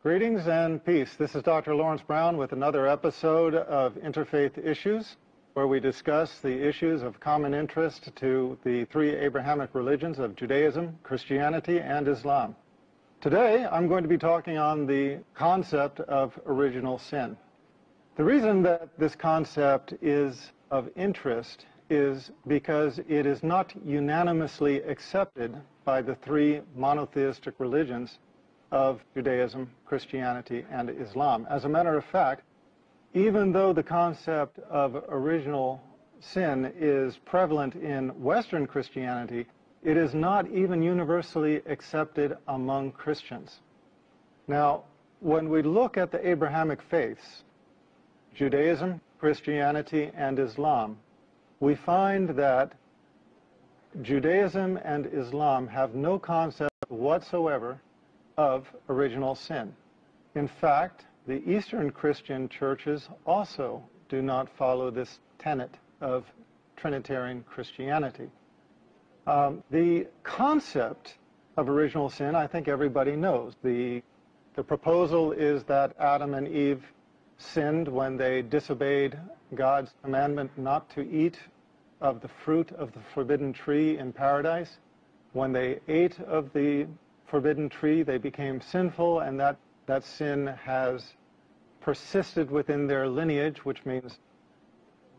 Greetings and peace. This is Dr. Laurence Brown with another episode of Interfaith Issues, where we discuss the issues of common interest to the three Abrahamic religions of Judaism, Christianity, and Islam. Today, I'm going to be talking on the concept of original sin. The reason that this concept is of interest is because it is not unanimously accepted by the three monotheistic religions of Judaism, Christianity, and Islam. As a matter of fact, even though the concept of original sin is prevalent in Western Christianity, it is not even universally accepted among Christians. Now, when we look at the Abrahamic faiths, Judaism, Christianity, and Islam, we find that Judaism and Islam have no concept whatsoever of original sin. In fact, the Eastern Christian churches also do not follow this tenet of Trinitarian Christianity. The concept of original sin, I think everybody knows. The proposal is that Adam and Eve sinned when they disobeyed God's commandment not to eat of the fruit of the forbidden tree in paradise. When they ate of the forbidden tree, they became sinful, and that sin has persisted within their lineage, which means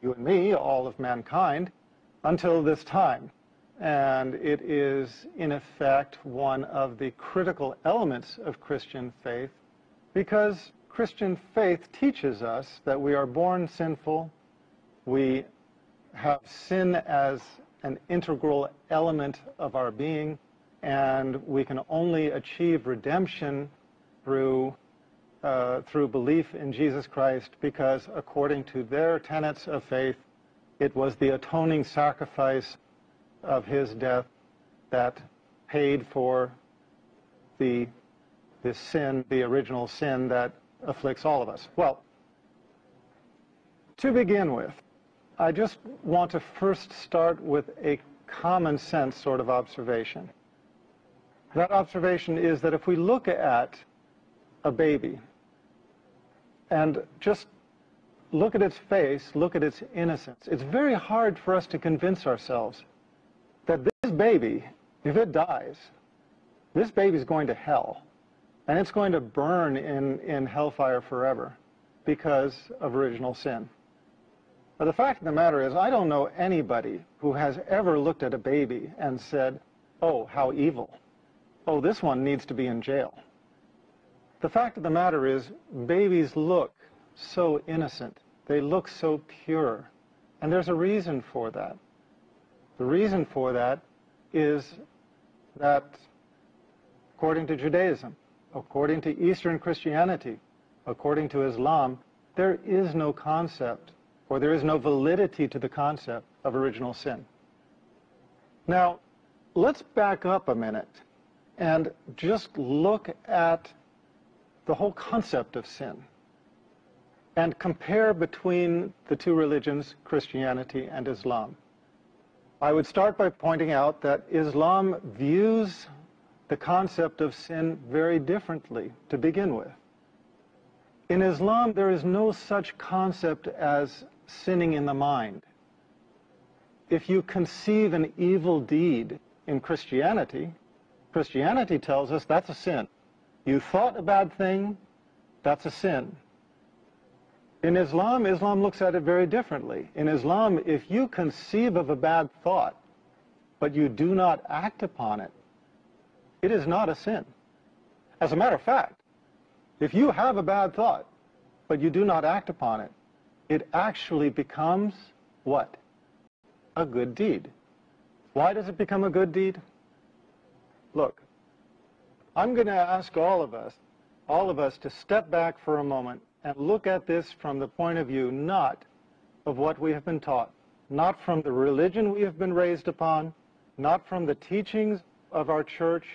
you and me, all of mankind, until this time. And it is, in effect, one of the critical elements of Christian faith, because Christian faith teaches us that we are born sinful, we have sin as an integral element of our being, and we can only achieve redemption through belief in Jesus Christ, because according to their tenets of faith, it was the atoning sacrifice of his death that paid for the sin, the original sin that afflicts all of us. Well, to begin with, I just want to first start with a common sense sort of observation. That observation is that if we look at a baby and just look at its face, look at its innocence, it's very hard for us to convince ourselves that this baby, if it dies, this baby's going to hell, and it's going to burn in hellfire forever because of original sin. But the fact of the matter is, I don't know anybody who has ever looked at a baby and said, oh, how evil. Oh, this one needs to be in jail. The fact of the matter is, babies look so innocent. They look so pure. And there's a reason for that. The reason for that is that, according to Judaism, according to Eastern Christianity, according to Islam, there is no concept, or there is no validity to the concept of original sin. Now, let's back up a minute and just look at the whole concept of sin and compare between the two religions, Christianity and Islam. I would start by pointing out that Islam views the concept of sin very differently to begin with. In Islam, there is no such concept as sinning in the mind. If you conceive an evil deed in Christianity, Christianity tells us that's a sin. You thought a bad thing, that's a sin. In Islam, Islam looks at it very differently. In Islam, if you conceive of a bad thought, but you do not act upon it, it is not a sin. As a matter of fact, If you have a bad thought, but you do not act upon it, it actually becomes what? A good deed. Why does it become a good deed? Look, I'm going to ask all of us to step back for a moment and look at this from the point of view not of what we have been taught, not from the religion we have been raised upon, not from the teachings of our church,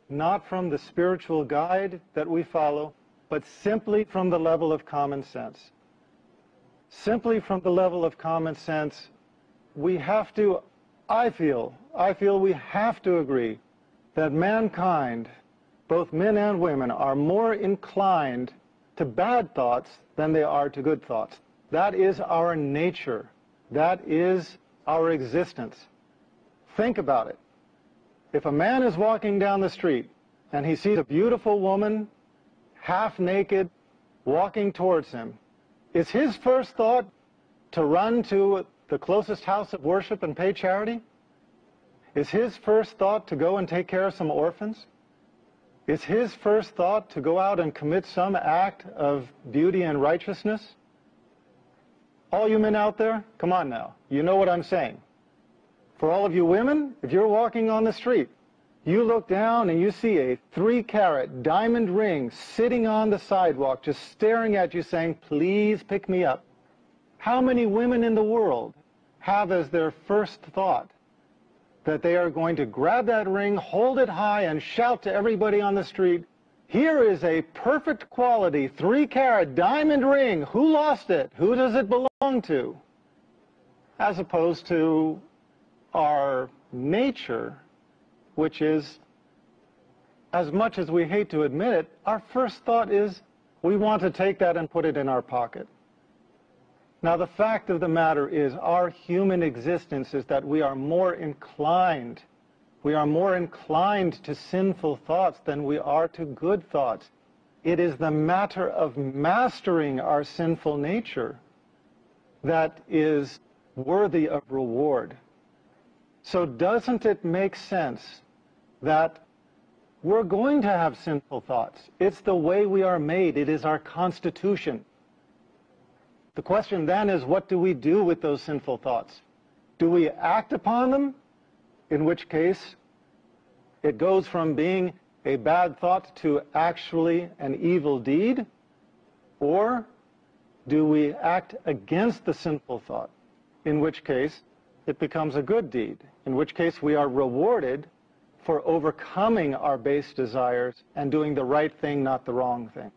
not from the spiritual guide that we follow, but simply from the level of common sense. Simply from the level of common sense, we have to, I feel we have to agree that mankind, both men and women, are more inclined to bad thoughts than they are to good thoughts. That is our nature. That is our existence. Think about it. If a man is walking down the street and he sees a beautiful woman, half naked, walking towards him, is his first thought to run to the closest house of worship and pay charity? Is his first thought to go and take care of some orphans? Is his first thought to go out and commit some act of beauty and righteousness? All you men out there, come on now, you know what I'm saying. For all of you women, if you're walking on the street, you look down and you see a 3-carat diamond ring sitting on the sidewalk, just staring at you saying, please pick me up. How many women in the world have as their first thought that they are going to grab that ring, hold it high, and shout to everybody on the street, here is a perfect quality 3-carat diamond ring. Who lost it? Who does it belong to? As opposed to our nature, which is, as much as we hate to admit it, our first thought is we want to take that and put it in our pocket. Now, the fact of the matter is our human existence is that we are more inclined to sinful thoughts than we are to good thoughts. It is the matter of mastering our sinful nature that is worthy of reward. So doesn't it make sense that we're going to have sinful thoughts? It's the way we are made. It is our constitution. The question then is, what do we do with those sinful thoughts? Do we act upon them? In which case, it goes from being a bad thought to actually an evil deed? Or do we act against the sinful thought? In which case, it becomes a good deed. In which case, we are rewarded for overcoming our base desires and doing the right thing, not the wrong thing.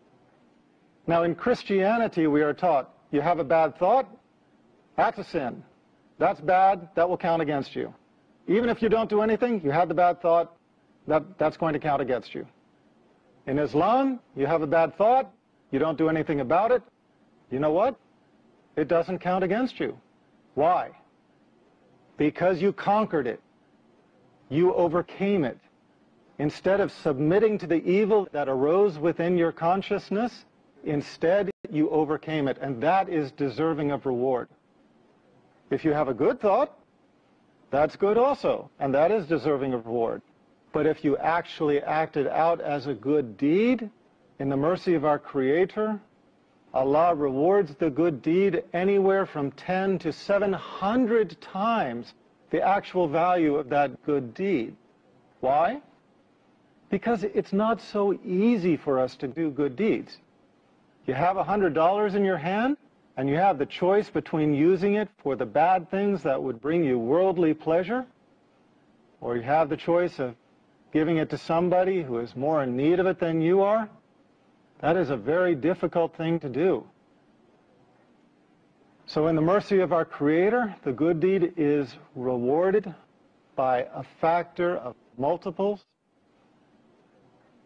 Now, in Christianity, we are taught, you have a bad thought, that's a sin. That's bad, that will count against you. Even if you don't do anything, you have the bad thought, that's going to count against you. In Islam, you have a bad thought, you don't do anything about it, you know what? It doesn't count against you. Why? Because you conquered it. You overcame it. Instead of submitting to the evil that arose within your consciousness, instead you overcame it, and that is deserving of reward. If you have a good thought, that's good also, and that is deserving of reward. But if you actually acted out as a good deed, in the mercy of our Creator, Allah rewards the good deed anywhere from 10 to 700 times the actual value of that good deed. Why? Because it's not so easy for us to do good deeds. You have $100 in your hand, and you have the choice between using it for the bad things that would bring you worldly pleasure, or you have the choice of giving it to somebody who is more in need of it than you are. That is a very difficult thing to do. So in the mercy of our Creator, the good deed is rewarded by a factor of multiples.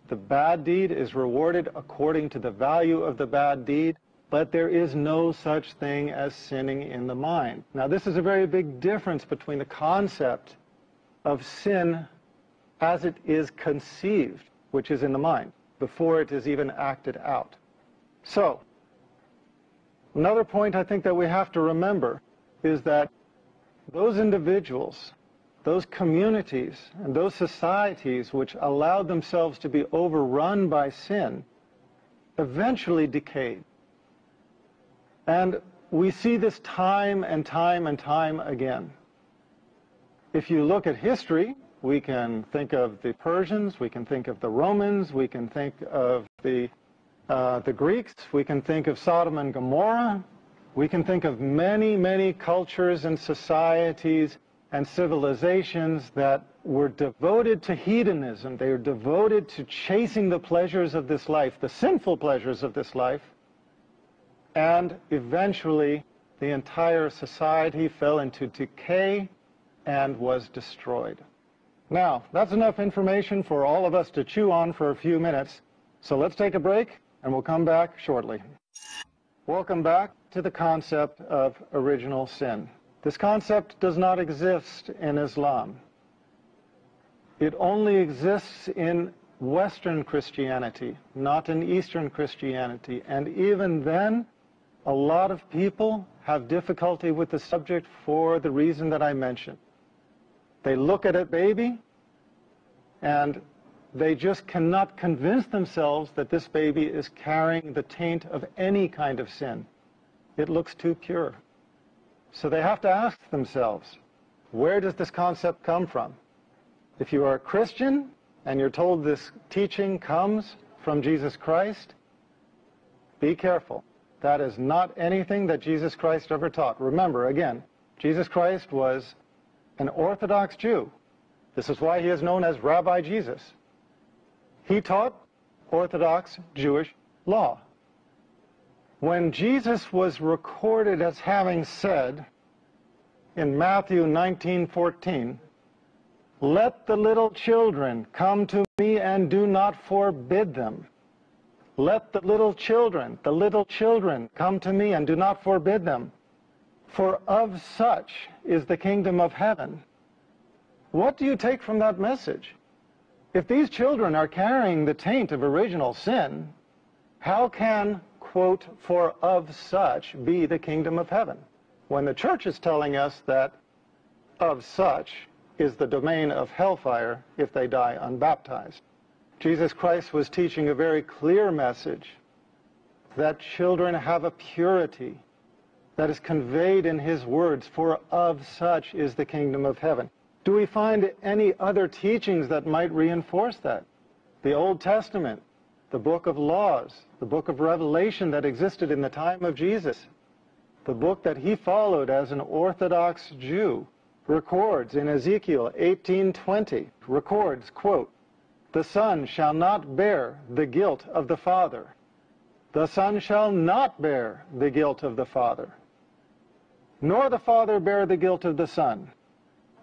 The bad deed is rewarded according to the value of the bad deed, but there is no such thing as sinning in the mind. Now, this is a very big difference between the concept of sin as it is conceived, which is in the mind, before it is even acted out. So, another point I think that we have to remember is that those individuals, those communities, and those societies which allowed themselves to be overrun by sin eventually decayed. And we see this time and time and time again. If you look at history, we can think of the Persians, we can think of the Romans, we can think of the Greeks, we can think of Sodom and Gomorrah, we can think of many, many cultures and societies and civilizations that were devoted to hedonism. They were devoted to chasing the pleasures of this life, the sinful pleasures of this life, and eventually the entire society fell into decay and was destroyed. Now, that's enough information for all of us to chew on for a few minutes, so let's take a break and we'll come back shortly. Welcome back to the concept of original sin. This concept does not exist in Islam. It only exists in Western Christianity, not in Eastern Christianity. And even then, a lot of people have difficulty with the subject for the reason that I mentioned. They look at a baby and they just cannot convince themselves that this baby is carrying the taint of any kind of sin. It looks too pure. So they have to ask themselves, where does this concept come from? If you are a Christian and you're told this teaching comes from Jesus Christ, be careful. That is not anything that Jesus Christ ever taught. Remember, again, Jesus Christ was an Orthodox Jew. This is why he is known as Rabbi Jesus. He taught Orthodox Jewish law. When Jesus was recorded as having said in Matthew 19:14, "Let the little children come to me and do not forbid them." Let the little children come to me and do not forbid them, for of such is the kingdom of heaven. What do you take from that message? If these children are carrying the taint of original sin, how can, quote, "for of such be the kingdom of heaven," when the church is telling us that of such is the domain of hellfire if they die unbaptized? Jesus Christ was teaching a very clear message that children have a purity that is conveyed in his words, for of such is the kingdom of heaven. Do we find any other teachings that might reinforce that? The Old Testament, the book of laws, the book of Revelation that existed in the time of Jesus, the book that he followed as an Orthodox Jew, records in Ezekiel 18:20, records, quote, "The son shall not bear the guilt of the father. The son shall not bear the guilt of the father, nor the father bear the guilt of the son.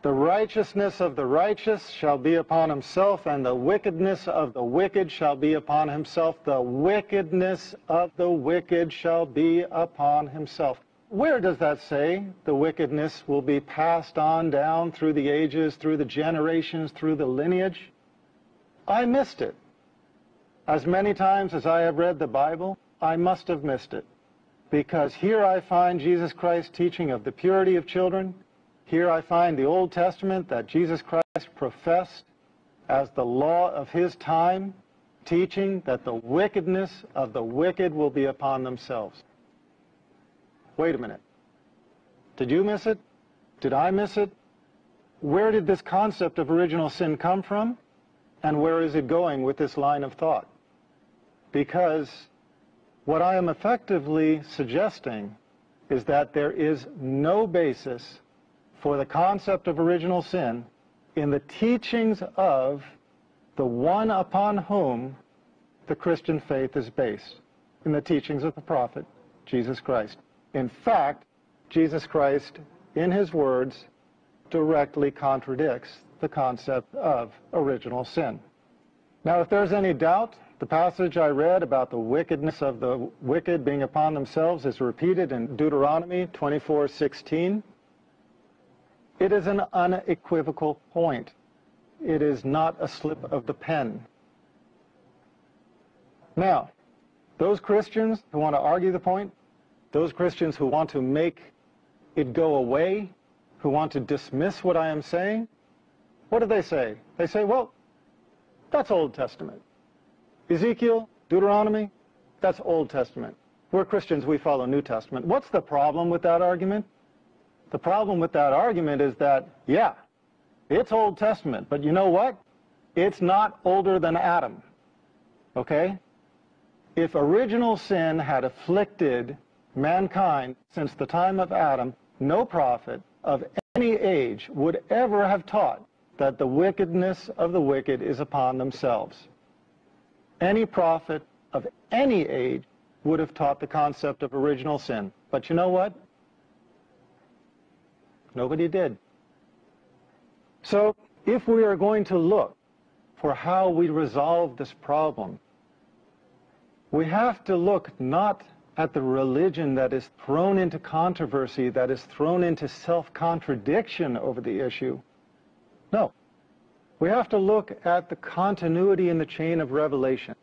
The righteousness of the righteous shall be upon himself, and the wickedness of the wicked shall be upon himself. The wickedness of the wicked shall be upon himself." Where does that say the wickedness will be passed on down through the ages, through the generations, through the lineage? I missed it. As many times as I have read the Bible, I must have missed it. Because here I find Jesus Christ teaching of the purity of children. Here I find the Old Testament that Jesus Christ professed as the law of his time, teaching that the wickedness of the wicked will be upon themselves. Wait a minute. Did you miss it? Did I miss it? Where did this concept of original sin come from? And where is it going with this line of thought? Because what I am effectively suggesting is that there is no basis for the concept of original sin in the teachings of the one upon whom the Christian faith is based, in the teachings of the prophet, Jesus Christ. In fact, Jesus Christ, in his words, directly contradicts the concept of original sin. Now, if there's any doubt, the passage I read about the wickedness of the wicked being upon themselves is repeated in Deuteronomy 24:16. It is an unequivocal point. It is not a slip of the pen. Now, those Christians who want to argue the point, those Christians who want to make it go away, who want to dismiss what I am saying, what do they say? They say, well, that's Old Testament. Ezekiel, Deuteronomy, That's Old Testament. We're Christians, we follow New Testament. What's the problem with that argument? The problem with that argument is that, yeah, it's Old Testament, but you know what? It's not older than Adam, okay? If original sin had afflicted mankind since the time of Adam, no prophet of any age would ever have taught that the wickedness of the wicked is upon themselves. Any prophet of any age would have taught the concept of original sin. But you know what? Nobody did. So if we are going to look for how we resolve this problem, we have to look not at the religion that is thrown into controversy, that is thrown into self-contradiction over the issue. No. We have to look at the continuity in the chain of revelation.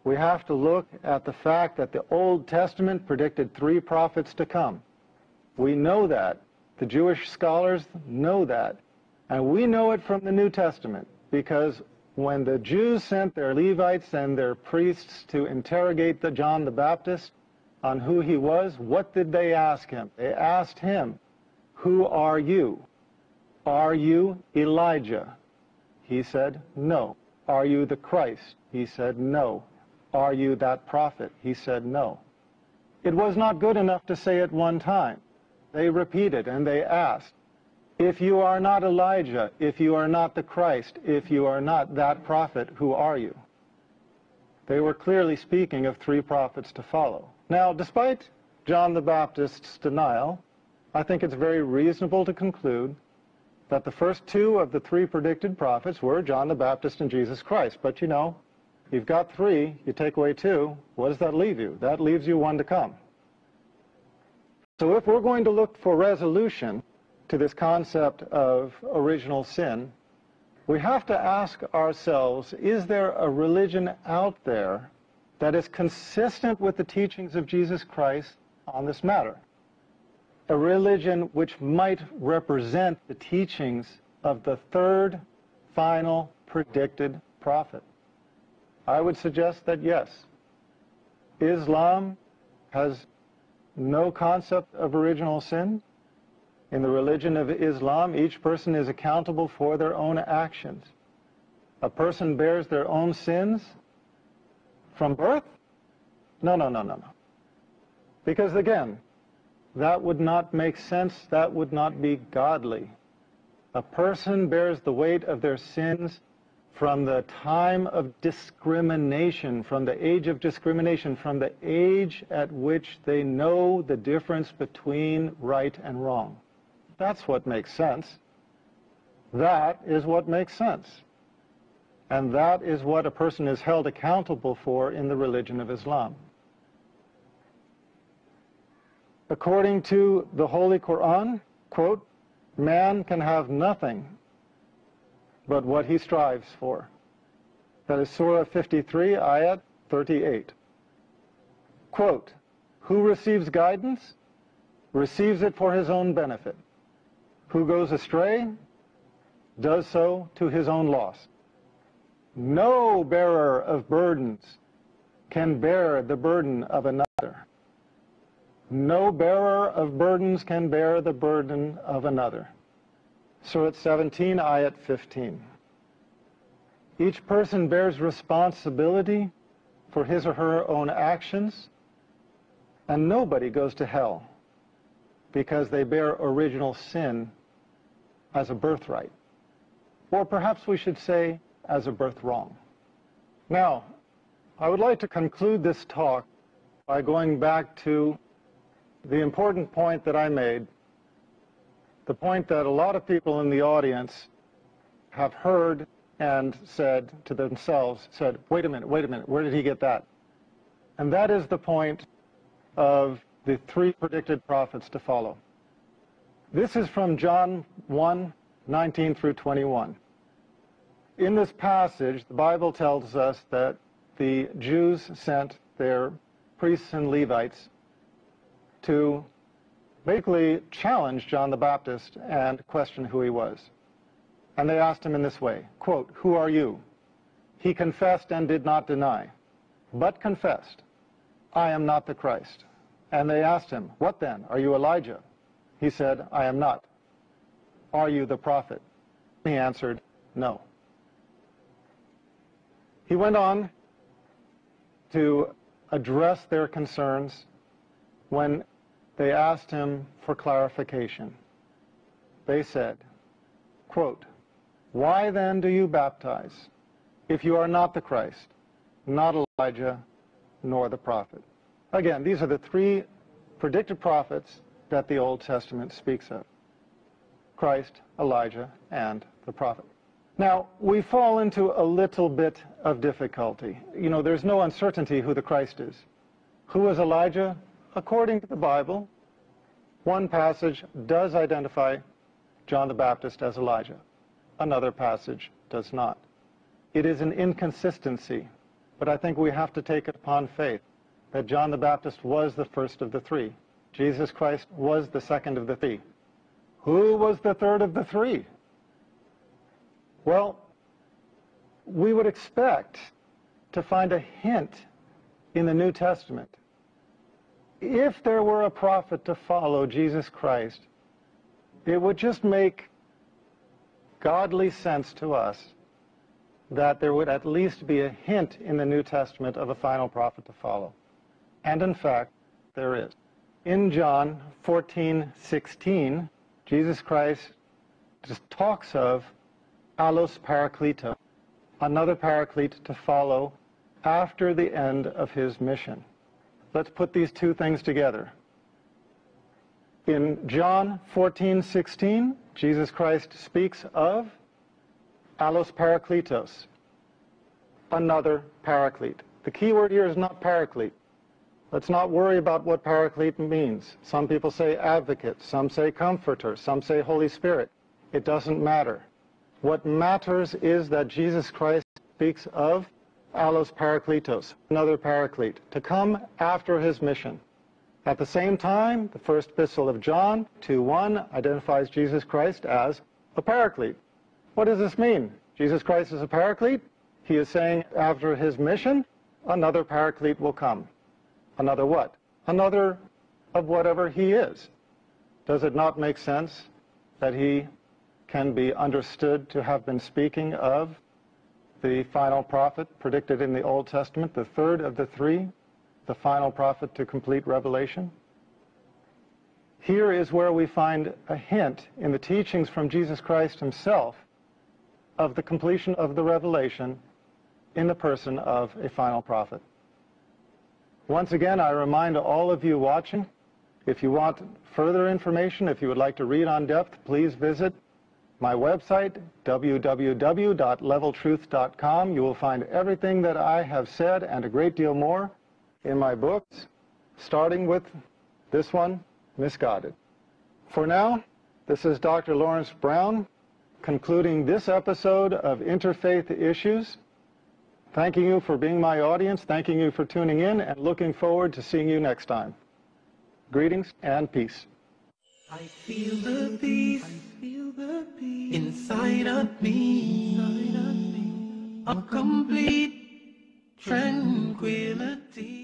We have to look at the fact that the Old Testament predicted 3 prophets to come. We know that. The Jewish scholars know that. And we know it from the New Testament, because when the Jews sent their Levites and their priests to interrogate John the Baptist on who he was, what did they ask him? They asked him, "Who are you? Are you Elijah?" He said, "No." "Are you the Christ?" He said, "No." "Are you that prophet?" He said, "No." It was not good enough to say it one time. They repeated and they asked, "If you are not Elijah, if you are not the Christ, if you are not that prophet, who are you?" They were clearly speaking of 3 prophets to follow. Now, despite John the Baptist's denial, I think it's very reasonable to conclude that the first 2 of the 3 predicted prophets were John the Baptist and Jesus Christ. But you know, you've got 3, you take away 2, what does that leave you? That leaves you 1 to come. So if we're going to look for resolution to this concept of original sin, we have to ask ourselves, is there a religion out there that is consistent with the teachings of Jesus Christ on this matter? A religion which might represent the teachings of the 3rd final predicted prophet? I would suggest that yes. Islam has no concept of original sin. In the religion of Islam, each person is accountable for their own actions. A person bears their own sins from birth? No. Because again, that would not make sense, that would not be godly. A person bears the weight of their sins from the time of discrimination, from the age of discrimination, from the age at which they know the difference between right and wrong. That's what makes sense. That is what makes sense. And that is what a person is held accountable for in the religion of Islam. According to the Holy Quran, quote, "Man can have nothing but what he strives for." That is Surah 53, Ayat 38. Quote, "Who receives guidance, receives it for his own benefit. Who goes astray, does so to his own loss. No bearer of burdens can bear the burden of another. No bearer of burdens can bear the burden of another." Surah 17, Ayat 15. Each person bears responsibility for his or her own actions, and nobody goes to hell because they bear original sin as a birthright. Or perhaps we should say, as a birth wrong. Now, I would like to conclude this talk by going back to the important point that I made, the point that a lot of people in the audience have heard and said to themselves, wait a minute, where did he get that? And that is the point of the 3 predicted prophets to follow. This is from John 1, 19 through 21. In this passage, the Bible tells us that the Jews sent their priests and Levites to basically challenge John the Baptist and question who he was. And they asked him in this way, quote, "Who are you?" He confessed and did not deny, but confessed, I am not the Christ. And they asked him, what then? Are you Elijah? He said, I am not. Are you the prophet? He answered, no. He went on to address their concerns when they asked him for clarification. They said, quote, why then do you baptize if you are not the Christ, not Elijah, nor the prophet? Again, these are the three predicted prophets that the Old Testament speaks of: Christ, Elijah, and the prophet. Now, we fall into a little bit of difficulty. You know, there's no uncertainty who the Christ is. Who is Elijah? According to the Bible, one passage does identify John the Baptist as Elijah. Another passage does not. It is an inconsistency, but I think we have to take it upon faith that John the Baptist was the first of the three. Jesus Christ was the second of the three. Who was the third of the three? Well, we would expect to find a hint in the New Testament. If there were a prophet to follow Jesus Christ, it would just make godly sense to us that there would at least be a hint in the New Testament of a final prophet to follow. And in fact, there is. In John 14:16, Jesus Christ just talks of allos parakletos, another paraclete to follow after the end of his mission. Let's put these two things together. In John 14:16, Jesus Christ speaks of allos parakletos, another paraclete. The key word here is not paraclete. Let's not worry about what paraclete means. Some people say advocate, some say comforter, some say Holy Spirit. It doesn't matter. What matters is that Jesus Christ speaks of allos parakletos, another paraclete, to come after his mission. At the same time, the first epistle of John 2:1 identifies Jesus Christ as a paraclete. What does this mean? Jesus Christ is a paraclete? He is saying after his mission, another paraclete will come. Another what? Another of whatever he is. Does it not make sense that he can be understood to have been speaking of the final prophet predicted in the Old Testament, the third of the three, the final prophet to complete Revelation? Here is where we find a hint in the teachings from Jesus Christ himself of the completion of the revelation in the person of a final prophet. Once again, I remind all of you watching, if you want further information, if you would like to read on depth, please visit my website, www.leveltruth.com. You will find everything that I have said and a great deal more in my books, starting with this one, Misguided. For now, this is Dr. Laurence Brown concluding this episode of Interfaith Issues. Thanking you for being my audience, thanking you for tuning in, and looking forward to seeing you next time. Greetings and peace. I feel the peace, inside of me, a complete tranquility.